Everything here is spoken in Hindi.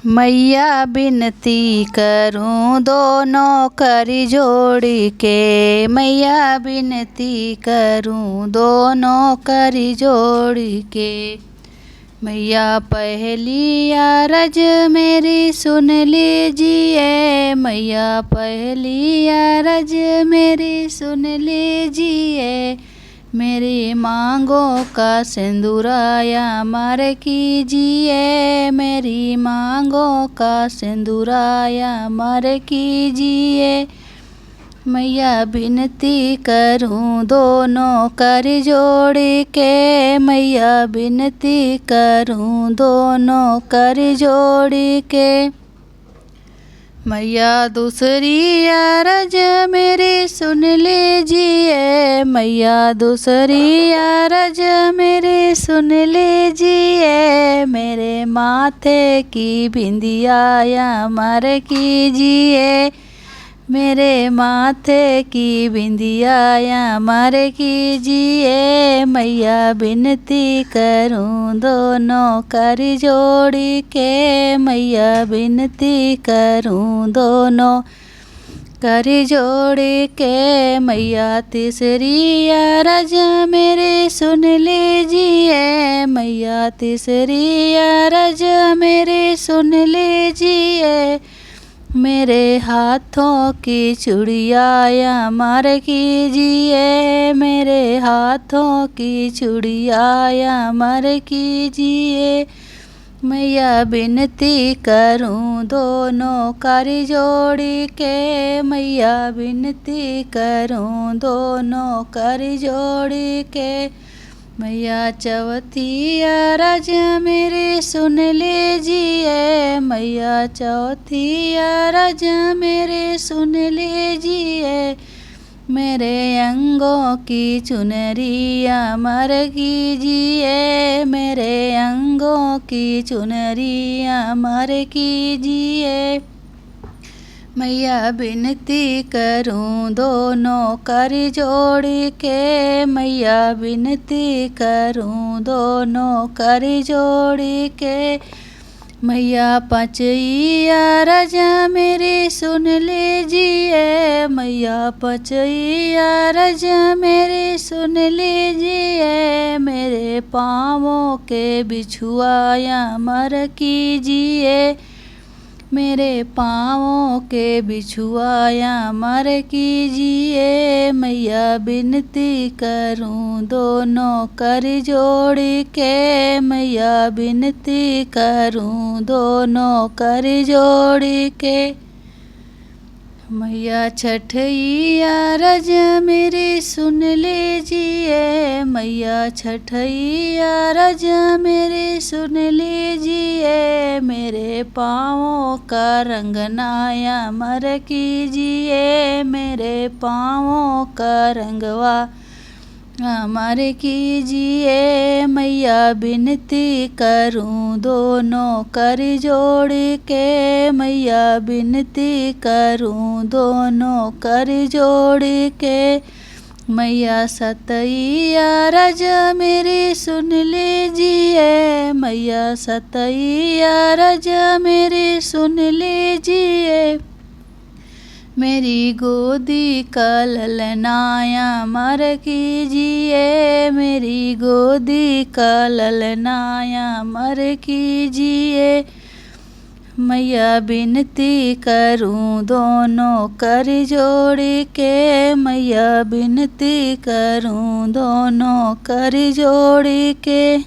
मैया बिनती करूं दोनों करी जोड़ के। मैया बिनती करूं दोनों करी जोड़ के। मैया पहली अरज मेरी सुन लीजिए। मैया पहली अरज मेरी सुन लीजिए। मेरी मांगों का सिंदूराया अमर कीजिए। मेरी मांगों का सिंदूराया अमर कीजिए। मैया बिनती करूं दोनों कर जोड़ के। मैया बिनती करूं दोनों कर जोड़ के। मैया दूसरी अरज मेरी सुन लीजिए। मैया दूसरी अरज मेरी सुन लीजिए। मेरे माथे की बिंदिया अमर कीजिए। मेरे माथे की बिंदिया अमर कीजिए। मैया बिनती करूं दोनों कर जोड़ के। मैया बिनती करूं दोनों कर जोड़ के। मैया तीसरी अरज मेरी सुन लीजिए। मैया तीसरी अरज मेरी सुन लीजिए। मेरे हाथों की चूड़िया अमर कीजिए। मेरे हाथों की चूड़िया अमर कीजिए। मैया बिनती करूं दोनों कर जोड़ के। मैया बिनती करूं दोनों कर जोड़ के। मैया चौथी अरज मेरी सुन लीजिए। मैया चौथी अरज मेरी सुन लीजिए। मेरे अंगों की चुनरी अमर कीजिए। मेरे अंगों की चुनरी अमर कीजिए। मैया बिनती करूं दोनों कर जोड़ के। मैया बिनती करूं दोनों कर जोड़ के। मैया पांचवी अरज मेरी सुन लीजिए। मैया पांचवी अरज मेरी सुन लीजिए। मेरे पाँवों के बिछुआ अमर कीजिए। मेरे पाँवों के बिछुआ अमर कीजिए। मैया बिनती करूं दोनों कर जोड़ के। मैया बिनती करूं दोनों कर जोड़ के। मैया छठी अरज मेरी सुन लीजिए। मैया छठी अरज मेरी सुन लीजिए। मेरे पाँवों का रंगना अमर कीजिए। मेरे पाँवों का रंगवा अमर कीजिए। मैया बिनती करूं दोनों कर जोड़ के। मैया बिनती करूं दोनों कर जोड़ के। मैया सतई अरज मेरी सुन लीजिए। मैया सतई अरज मेरी सुन लीजिए। मेरी गोदी का ललना अमर कीजिए। मेरी गोदी का ललना अमर कीजिए। मैया बिनती करूं दोनों कर जोड़ के। मैया बिनती करूं दोनों कर जोड़ के।